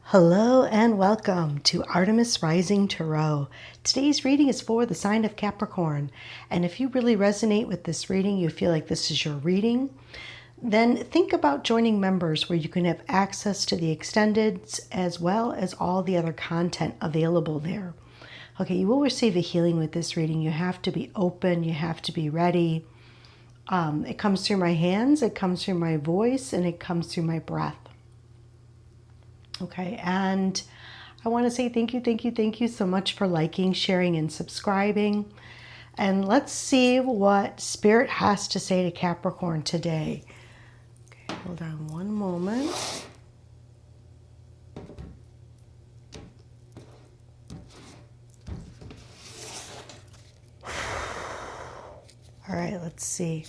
Hello and welcome to Artemis Rising Tarot. Today's reading is for the sign of Capricorn. And if you really resonate with this reading, you feel like this is your reading, then think about joining members where you can have access to the extendeds as well as all the other content available there. Okay, you will receive a healing with this reading. You have to be open, you have to be ready. It comes through my hands, it comes through my voice, and it comes through my breath. Okay, and I want to say thank you so much for liking, sharing, and subscribing. And let's see what Spirit has to say to Capricorn today. Okay, hold on one moment. All right, let's see.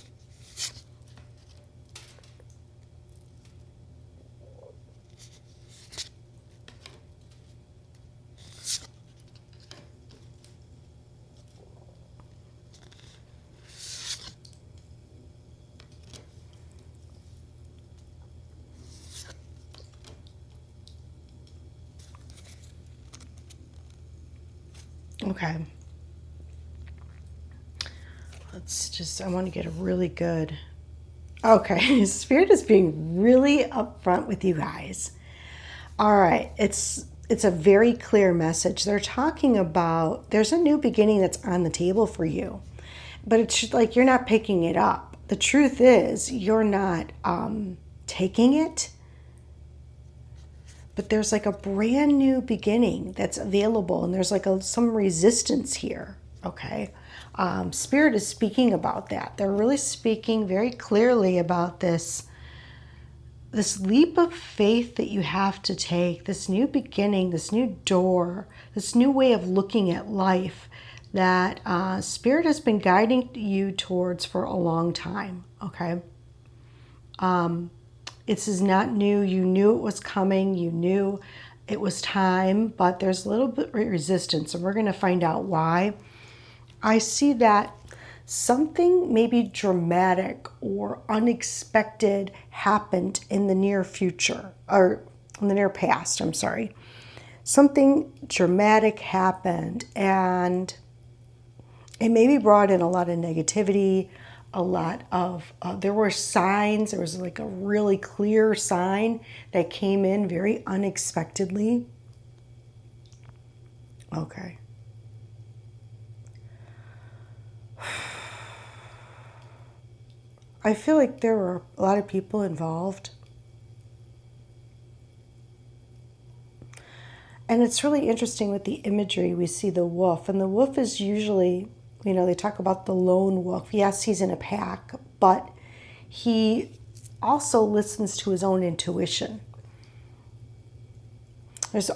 Okay. I want to get a really good... Okay, Spirit is being really upfront with you guys. All right, it's a very clear message. They're talking about there's a new beginning that's on the table for you, but it's like you're not picking it up. The truth is you're not taking it, but there's like a brand new beginning that's available, and there's like some resistance here, okay? Spirit is speaking about that. They're really speaking very clearly about this leap of faith that you have to take, this new beginning, this new door, this new way of looking at life that Spirit has been guiding you towards for a long time, okay? This is not new. You knew it was coming. You knew it was time, but there's a little bit of resistance, and we're going to find out why. I see that something maybe dramatic or unexpected happened in the near future, or in the near past, I'm sorry. Something dramatic happened, and it maybe brought in a lot of negativity, a lot of, there were signs, there was like a really clear sign that came in very unexpectedly. Okay. I feel like there were a lot of people involved. And it's really interesting with the imagery. We see the wolf, and the wolf is usually, they talk about the lone wolf. Yes, he's in a pack, but he also listens to his own intuition. There's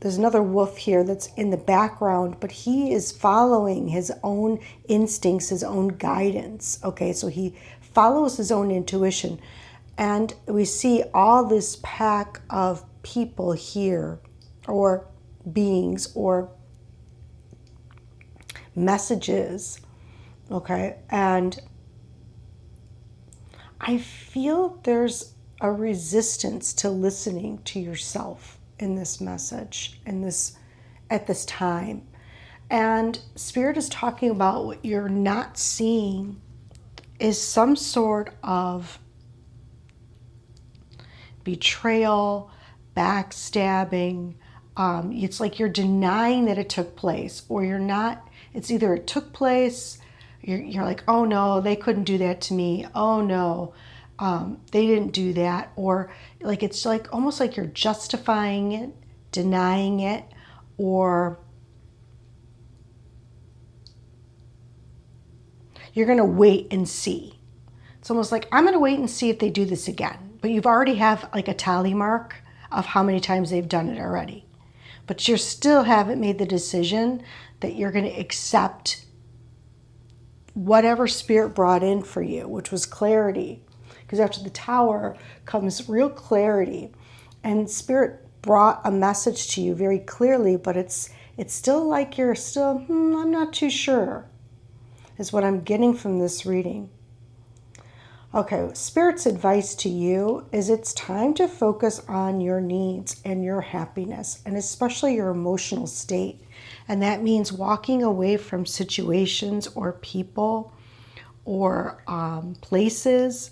there's another wolf here that's in the background, but he is following his own instincts, his own guidance. Okay, so he follows his own intuition. And we see all this pack of people here, or beings, or messages. Okay, and I feel there's a resistance to listening to yourself in this message, at this time. And Spirit is talking about what you're not seeing is some sort of betrayal, backstabbing. It's like you're denying that it took place, or you're not. It's either it took place, you're like, oh no, they couldn't do that to me. Oh no, they didn't do that. Or like it's like almost like you're justifying it, denying it, or you're going to wait and see. It's almost like I'm going to wait and see if they do this again. But you've already have like a tally mark of how many times they've done it already. But you still haven't made the decision that you're going to accept whatever Spirit brought in for you, which was clarity. Because after the Tower comes real clarity. And Spirit brought a message to you very clearly, but it's still like you're still, I'm not too sure. is what I'm getting from this reading. Okay, Spirit's advice to you is it's time to focus on your needs and your happiness, and especially your emotional state. And that means walking away from situations or people or places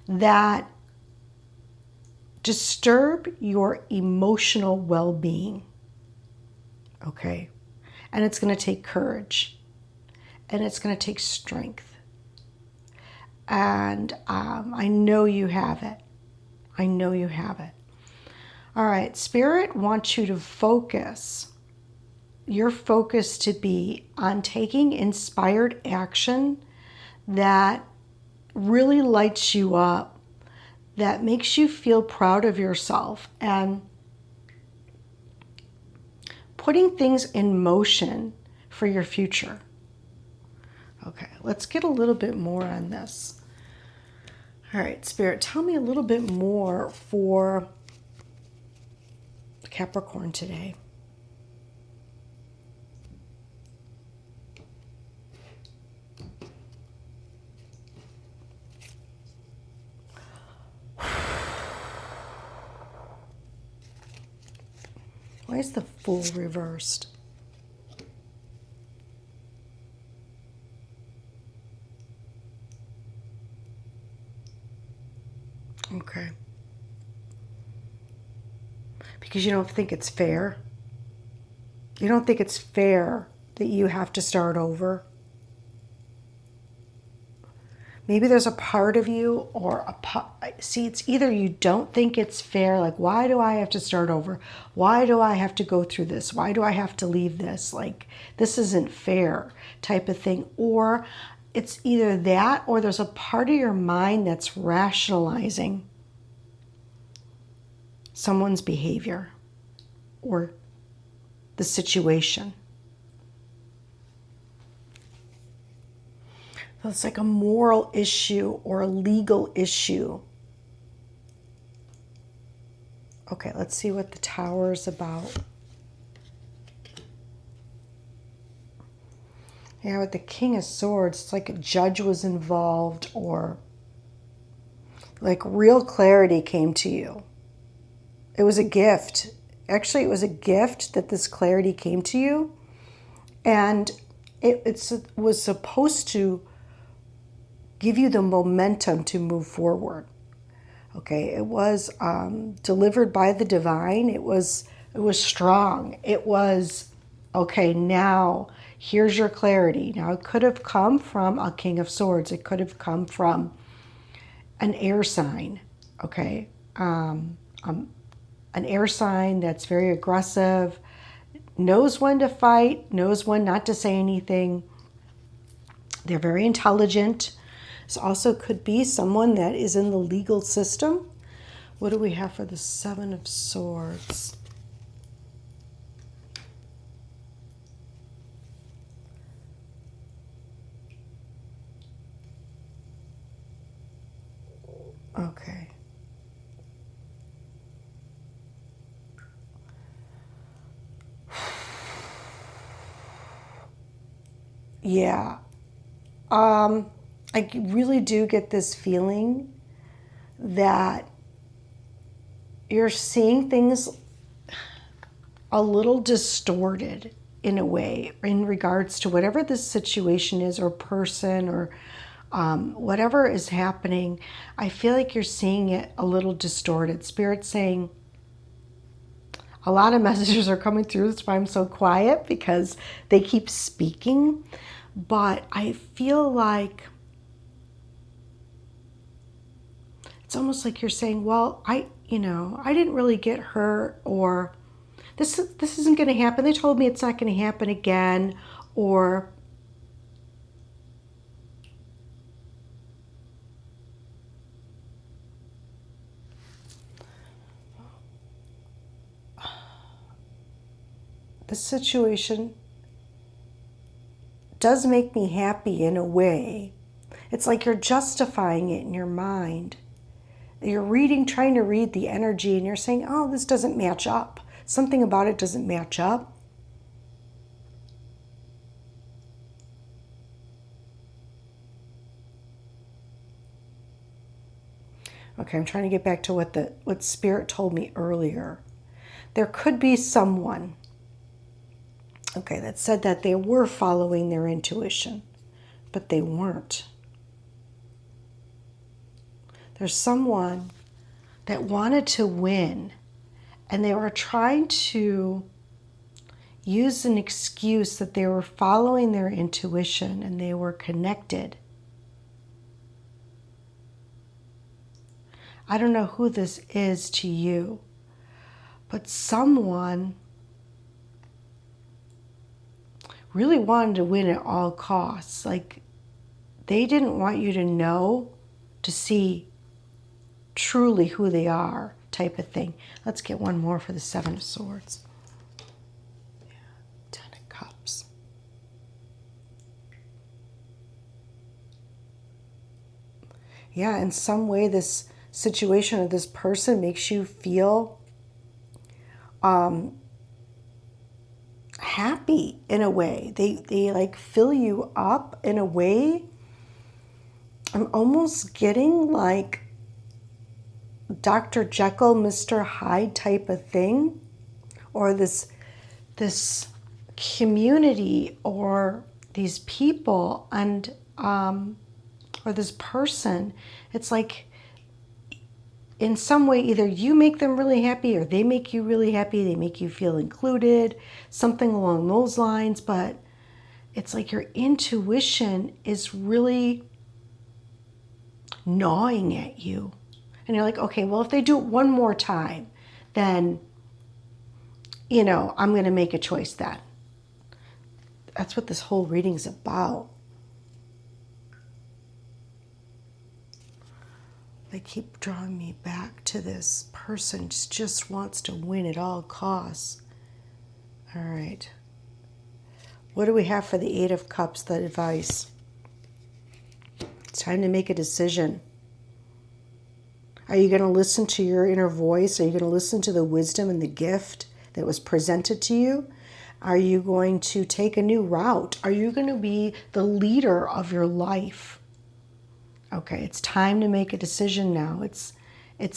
that disturb your emotional well-being. Okay? And it's going to take courage. And it's going to take strength. And I know you have it. I know you have it. All right, Spirit wants you to focus, your focus to be on taking inspired action that really lights you up, that makes you feel proud of yourself, and putting things in motion for your future. Okay, let's get a little bit more on this. All right, Spirit, tell me a little bit more for Capricorn today. Why is the Fool reversed? Okay. Because you don't think it's fair. You don't think it's fair that you have to start over. Maybe there's a part of you or see, it's either you don't think it's fair, like, why do I have to start over? Why do I have to go through this? Why do I have to leave this? Like, this isn't fair type of thing. Or it's either that or there's a part of your mind that's rationalizing someone's behavior or the situation. So it's like a moral issue or a legal issue. Okay, let's see what the Tower is about. Yeah, with the King of Swords, it's like a judge was involved, or like real clarity came to you. It was a gift. Actually, it was a gift that this clarity came to you. And it was supposed to give you the momentum to move forward. Okay, it was delivered by the divine. It was strong. It was, okay, now here's your clarity. Now it could have come from a King of Swords. It could have come from an air sign, okay? An air sign that's very aggressive, knows when to fight, knows when not to say anything. They're very intelligent. This also could be someone that is in the legal system. What do we have for the Seven of Swords? Okay. Yeah. I really do get this feeling that you're seeing things a little distorted in a way in regards to whatever this situation is or person or whatever is happening. I feel like you're seeing it a little distorted. Spirit's saying a lot of messages are coming through. That's why I'm so quiet, because they keep speaking. But I feel like it's almost like you're saying, well, I didn't really get hurt, or this isn't going to happen. They told me it's not going to happen again, or the situation does make me happy in a way. It's like you're justifying it in your mind. You're trying to read the energy, and you're saying, oh, this doesn't match up. Something about it doesn't match up. Okay, I'm trying to get back to what Spirit told me earlier. There could be someone, okay, that said that they were following their intuition, but they weren't. There's someone that wanted to win, and they were trying to use an excuse that they were following their intuition and they were connected. I don't know who this is to you, but someone really wanted to win at all costs. Like, they didn't want you to know, to see truly who they are, type of thing. Let's get one more for the Seven of Swords. Yeah, Ten of Cups. Yeah, in some way this situation or this person makes you feel happy in a way. They like fill you up in a way. I'm almost getting like Dr. Jekyll, Mr. Hyde type of thing, or this community or these people and or this person. It's like in some way either you make them really happy or they make you really happy. They make you feel included, something along those lines. But it's like your intuition is really gnawing at you. And you're like, okay, well, if they do it one more time, then, you know, I'm going to make a choice then. That's what this whole reading's about. They keep drawing me back to this person just wants to win at all costs. All right. What do we have for the Eight of Cups, the advice? It's time to make a decision. Are you going to listen to your inner voice? Are you going to listen to the wisdom and the gift that was presented to you? Are you going to take a new route? Are you going to be the leader of your life? Okay, it's time to make a decision now. It's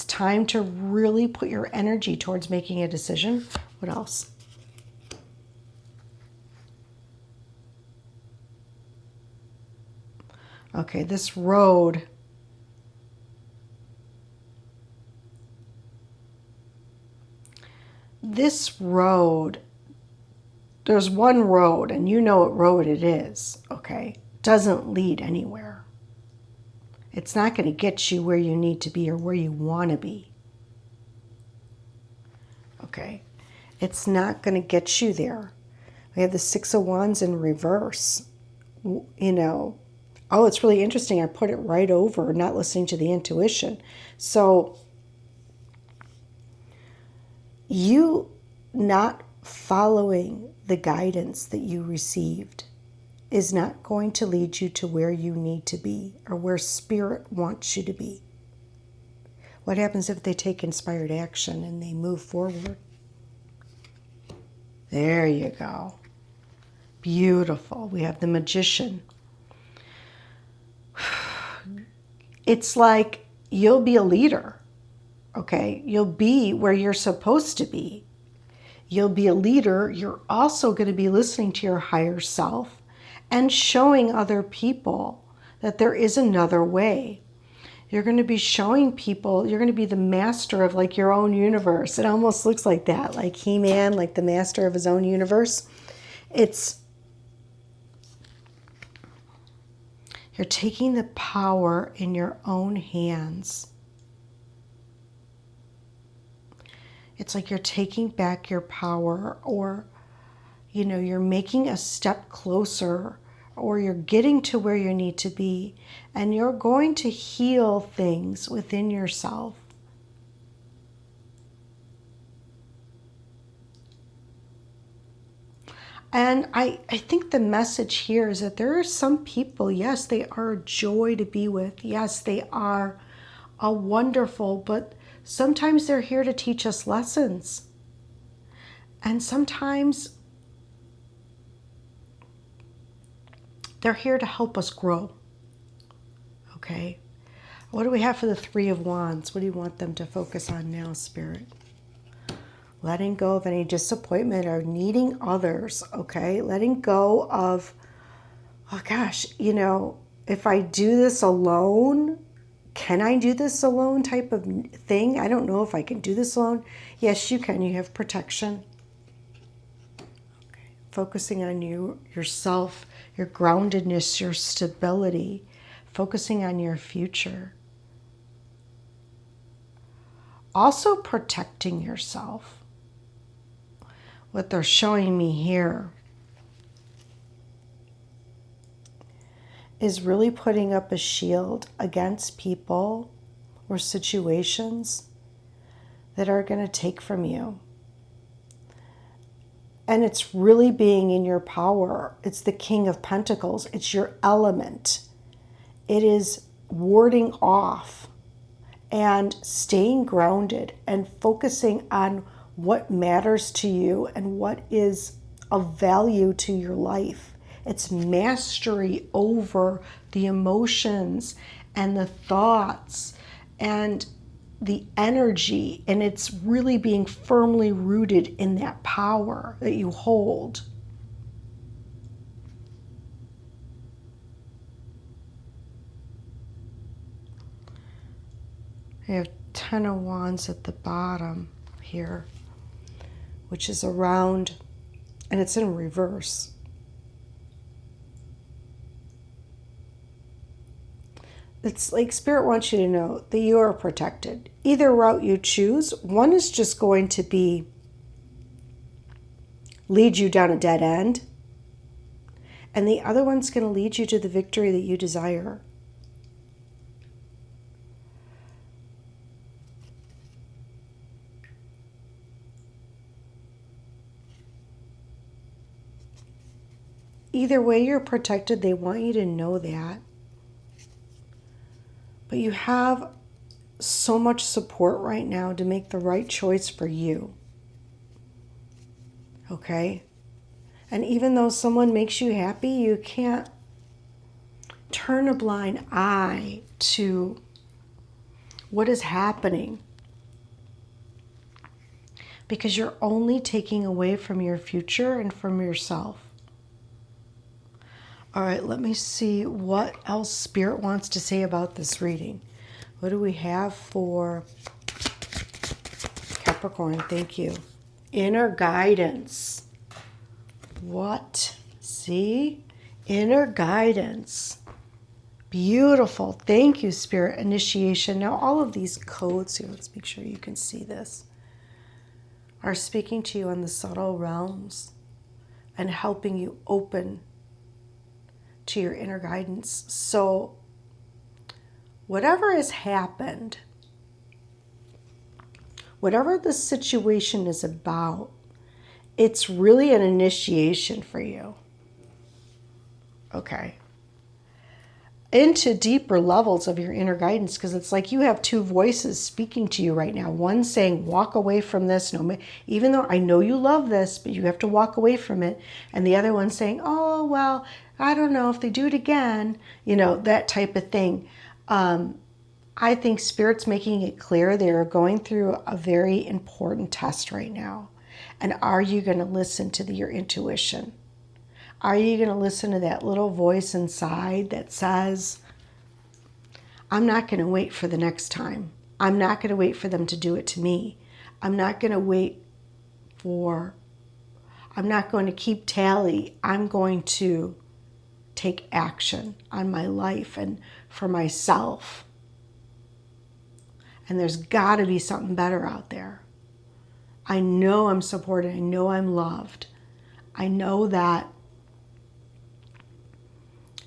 time to really put your energy towards making a decision. What else? Okay, this road. This road, there's one road, and you know what road it is, okay? Doesn't lead anywhere. It's not going to get you where you need to be or where you want to be. Okay? It's not going to get you there. We have the Six of Wands in reverse. You know, oh, it's really interesting. I put it right over, not listening to the intuition. So, you not following the guidance that you received is not going to lead you to where you need to be or where Spirit wants you to be. What happens if they take inspired action and they move forward? There you go. Beautiful. We have the Magician. It's like you'll be a leader, okay? You'll be where you're supposed to be. You'll be a leader. You're also going to be listening to your higher self and showing other people that there is another way. You're going to be showing people, you're going to be the master of like your own universe. It almost looks like that, like He-Man, like the master of his own universe. You're taking the power in your own hands. It's like you're taking back your power, or, you know, you're making a step closer, or you're getting to where you need to be, and you're going to heal things within yourself. And I think the message here is that there are some people, yes, they are a joy to be with. Yes, they are a wonderful, but sometimes they're here to teach us lessons. And sometimes they're here to help us grow. Okay? What do we have for the Three of Wands? What do you want them to focus on now, Spirit? Letting go of any disappointment or needing others, okay? Letting go of, oh gosh, you know, if I do this alone, can I do this alone type of thing? I don't know if I can do this alone. Yes, you can. You have protection. Okay. Focusing on you, yourself, your groundedness, your stability. Focusing on your future. Also protecting yourself. What they're showing me here is really putting up a shield against people or situations that are going to take from you. And it's really being in your power. It's the King of Pentacles. It's your element. It is warding off and staying grounded and focusing on what matters to you and what is of value to your life. It's mastery over the emotions and the thoughts and the energy, and it's really being firmly rooted in that power that you hold. I have 10 of Wands at the bottom here, which is around, and it's in reverse. It's like Spirit wants you to know that you are protected. Either route you choose, one is just going to be lead you down a dead end, and the other one's going to lead you to the victory that you desire. Either way, you're protected. They want you to know that. But you have so much support right now to make the right choice for you. Okay? And even though someone makes you happy, you can't turn a blind eye to what is happening, because you're only taking away from your future and from yourself. All right, let me see what else Spirit wants to say about this reading. What do we have for Capricorn? Thank you. Inner guidance. What? See? Inner guidance. Beautiful. Thank you, Spirit. Initiation. Now, all of these codes here, let's make sure you can see this, are speaking to you on the subtle realms and helping you open to your inner guidance. So whatever has happened, whatever the situation is about, it's really an initiation for you. Okay. Into deeper levels of your inner guidance, because it's like you have two voices speaking to you right now. One saying, walk away from this, no, even though I know you love this, but you have to walk away from it. And the other one saying, oh, well, I don't know if they do it again, you know, that type of thing. I think Spirit's making it clear they're going through a very important test right now. And are you going to listen to your intuition? Are you going to listen to that little voice inside that says, I'm not going to wait for the next time. I'm not going to wait for them to do it to me. I'm not going to I'm not going to keep tally. I'm going to take action on my life and for myself. And there's got to be something better out there. I know I'm supported. I know I'm loved. I know that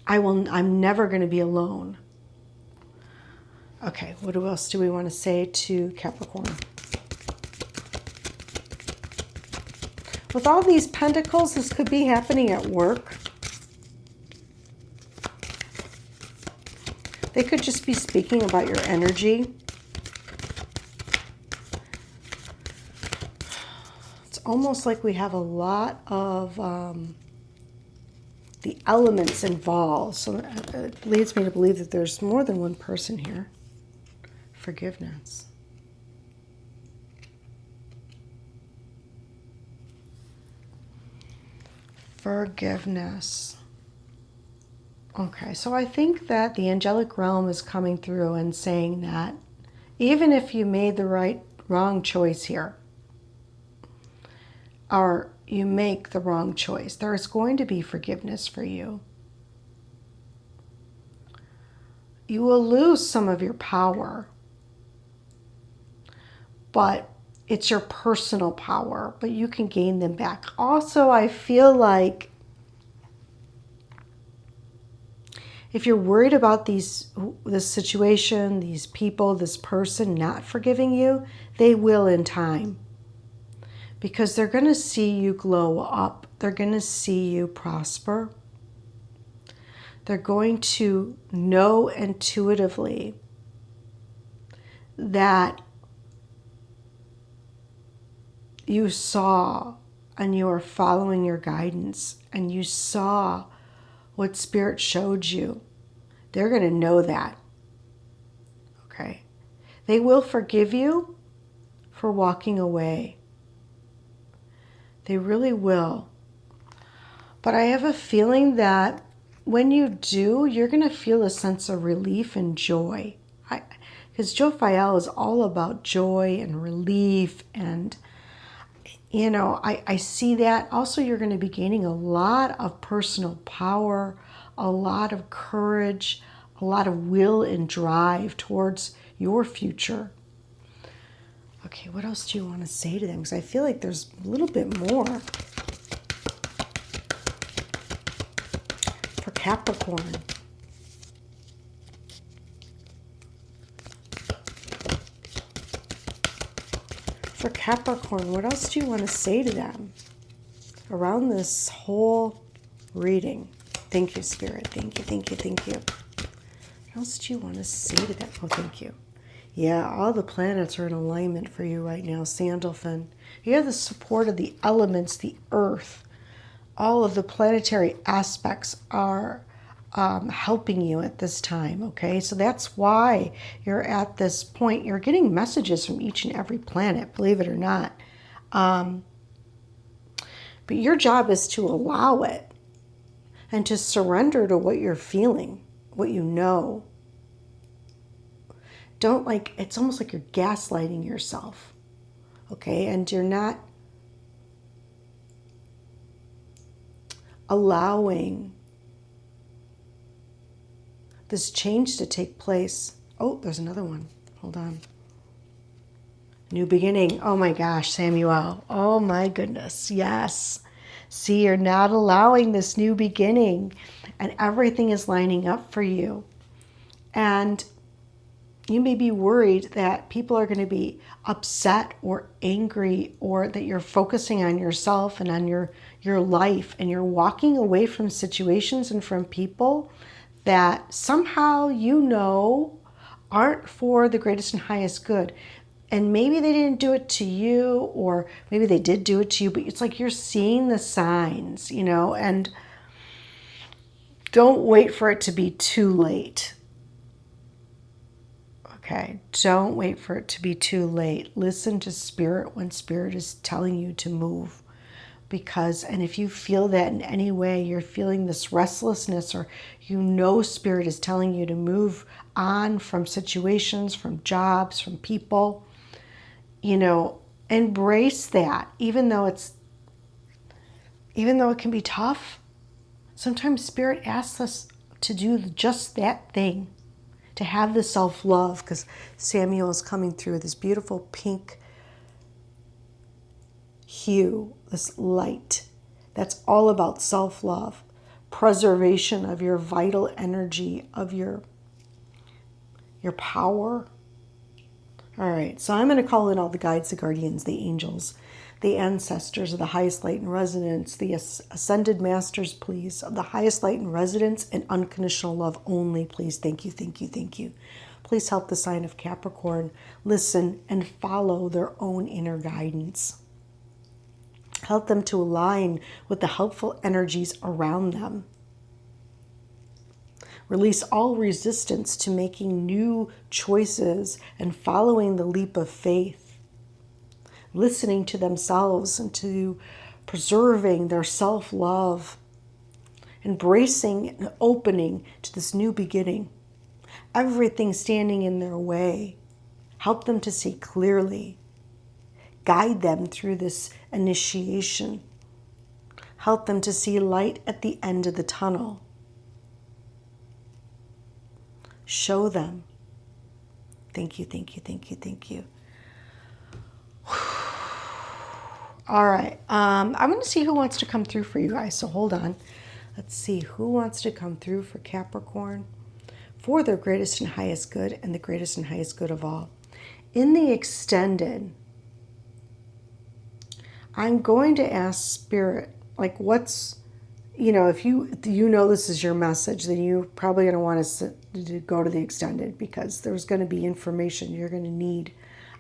I'm never going to be alone. Okay, what else do we want to say to Capricorn? With all these pentacles, this could be happening at work. They could just be speaking about your energy. It's almost like we have a lot of the elements involved. So it leads me to believe that there's more than one person here. Forgiveness. Forgiveness. Okay, so I think that the angelic realm is coming through and saying that even if you made the wrong choice here, or you make the wrong choice, there is going to be forgiveness for you. You will lose some of your power, but it's your personal power, but you can gain them back. Also, I feel like if you're worried about this situation, these people, this person not forgiving you, they will in time. Because they're going to see you glow up. They're going to see you prosper. They're going to know intuitively that you saw and you are following your guidance and you saw what Spirit showed you. They're going to know that. Okay? They will forgive you for walking away. They really will. But I have a feeling that when you do, you're going to feel a sense of relief and joy. Because Jophiel is all about joy and relief. And, you know, I see that. Also, you're going to be gaining a lot of personal power, a lot of courage, a lot of will and drive towards your future. Okay, what else do you want to say to them? Because I feel like there's a little bit more. For Capricorn. For Capricorn, what else do you want to say to them around this whole reading? Thank you, Spirit. Thank you, thank you, thank you. What else do you want to say to them? Oh, thank you. Yeah, all the planets are in alignment for you right now, Sandalphon. You have the support of the elements, the earth. All of the planetary aspects are helping you at this time, okay? So that's why you're at this point. You're getting messages from each and every planet, believe it or not. But your job is to allow it and to surrender to what you're feeling, what you know. Don't it's almost like you're gaslighting yourself, okay? And you're not allowing this change to take place. Oh, there's another one. Hold on. New beginning. Oh my gosh, Samuel. Oh my goodness. Yes. See, you're not allowing this new beginning, and everything is lining up for you. And you may be worried that people are going to be upset or angry, or that you're focusing on yourself and on your life, and you're walking away from situations and from people that somehow you know aren't for the greatest and highest good. And maybe they didn't do it to you, or maybe they did do it to you, but it's like you're seeing the signs, you know, and don't wait for it to be too late. Okay, don't wait for it to be too late. Listen to Spirit when Spirit is telling you to move. And if you feel that in any way, you're feeling this restlessness, or you know Spirit is telling you to move on from situations, from jobs, from people, you know, embrace that. Even though it can be tough, sometimes Spirit asks us to do just that thing. To have the self-love, because Samuel is coming through with this beautiful pink hue, this light. That's all about self-love, preservation of your vital energy, of your power. All right, so I'm going to call in all the guides, the guardians, the angels, the ancestors of the highest light and resonance, the ascended masters, please, of the highest light and resonance and unconditional love only, please. Thank you, thank you, thank you. Please help the sign of Capricorn listen and follow their own inner guidance. Help them to align with the helpful energies around them. Release all resistance to making new choices and following the leap of faith. Listening to themselves and to preserving their self-love. Embracing and opening to this new beginning. Everything standing in their way. Help them to see clearly. Guide them through this initiation. Help them to see light at the end of the tunnel. Show them. Thank you, thank you, thank you, thank you. All right, I'm going to see who wants to come through for you guys, so hold on. Let's see who wants to come through for Capricorn for their greatest and highest good and the greatest and highest good of all. In the extended, I'm going to ask Spirit, like what's, if you know this is your message, then you're probably going to want to go to the extended because there's going to be information you're going to need.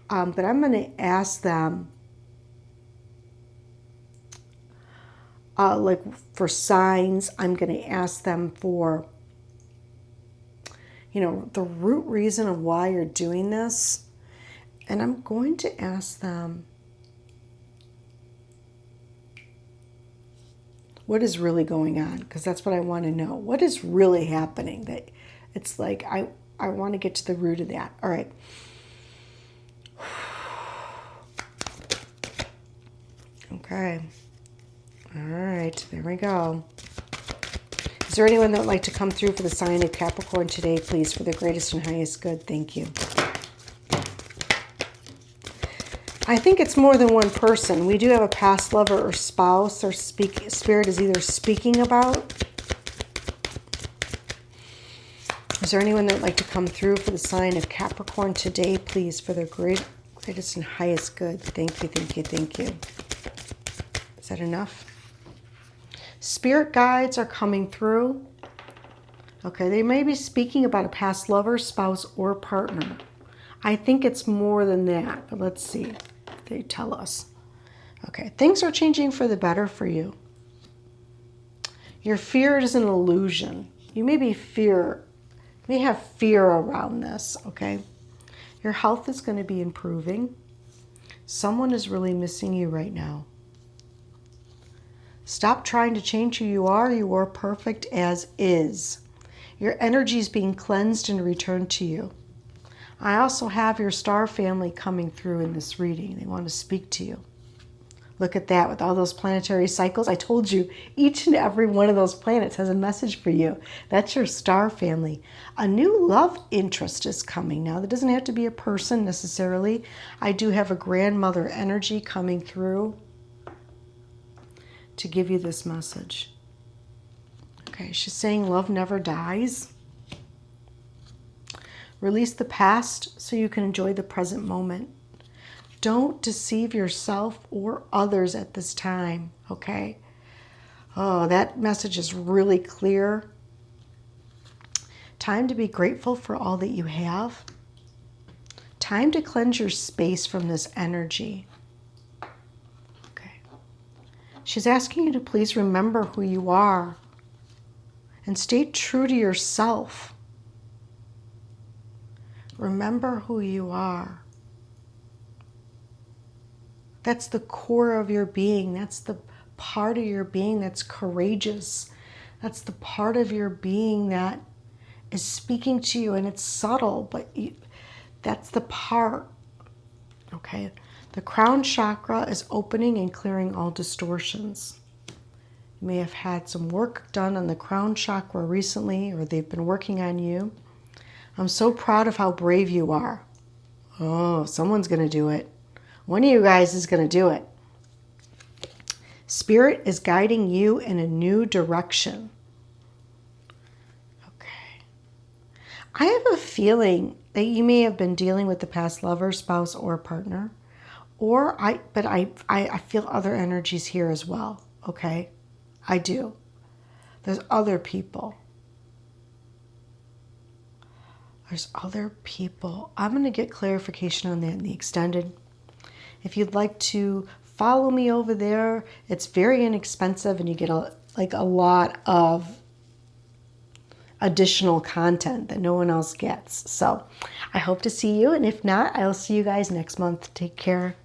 But I'm going to ask them, like for signs. I'm going to ask them for, the root reason of why you're doing this. And I'm going to ask them, what is really going on? Because that's what I want to know. What is really happening? That it's like, I want to get to the root of that. All right. Okay. All right. There we go. Is there anyone that would like to come through for the sign of Capricorn today, please, for the greatest and highest good? Thank you. I think it's more than one person. We do have a past lover or spouse or Spirit is either speaking about. Is there anyone that would like to come through for the sign of Capricorn today, please, for their greatest and highest good? Thank you, thank you, thank you. Is that enough? Spirit guides are coming through. Okay, they may be speaking about a past lover, spouse, or partner. I think it's more than that, but let's see. They tell us. Okay, things are changing for the better for you. Your fear is an illusion. You may have fear around this, okay? Your health is going to be improving. Someone is really missing you right now. Stop trying to change who you are. You are perfect as is. Your energy is being cleansed and returned to you. I also have your star family coming through in this reading. They want to speak to you. Look at that with all those planetary cycles. I told you each and every one of those planets has a message for you. That's your star family. A new love interest is coming. Now, that doesn't have to be a person necessarily. I do have a grandmother energy coming through to give you this message. Okay, she's saying love never dies. Release the past so you can enjoy the present moment. Don't deceive yourself or others at this time, okay? Oh, that message is really clear. Time to be grateful for all that you have. Time to cleanse your space from this energy. Okay. She's asking you to please remember who you are and stay true to yourself. Remember who you are. That's the core of your being. That's the part of your being that's courageous. That's the part of your being that is speaking to you, and it's subtle, but that's the part. Okay? The crown chakra is opening and clearing all distortions. You may have had some work done on the crown chakra recently, or they've been working on you. I'm so proud of how brave you are. Oh, someone's going to do it. One of you guys is going to do it. Spirit is guiding you in a new direction. Okay. I have a feeling that you may have been dealing with the past lover, spouse, or partner. But I feel other energies here as well. Okay? I do. There's other people. There's other people. I'm going to get clarification on that in the extended. If you'd like to follow me over there, it's very inexpensive and you get a lot of additional content that no one else gets. So I hope to see you. And if not, I'll see you guys next month. Take care.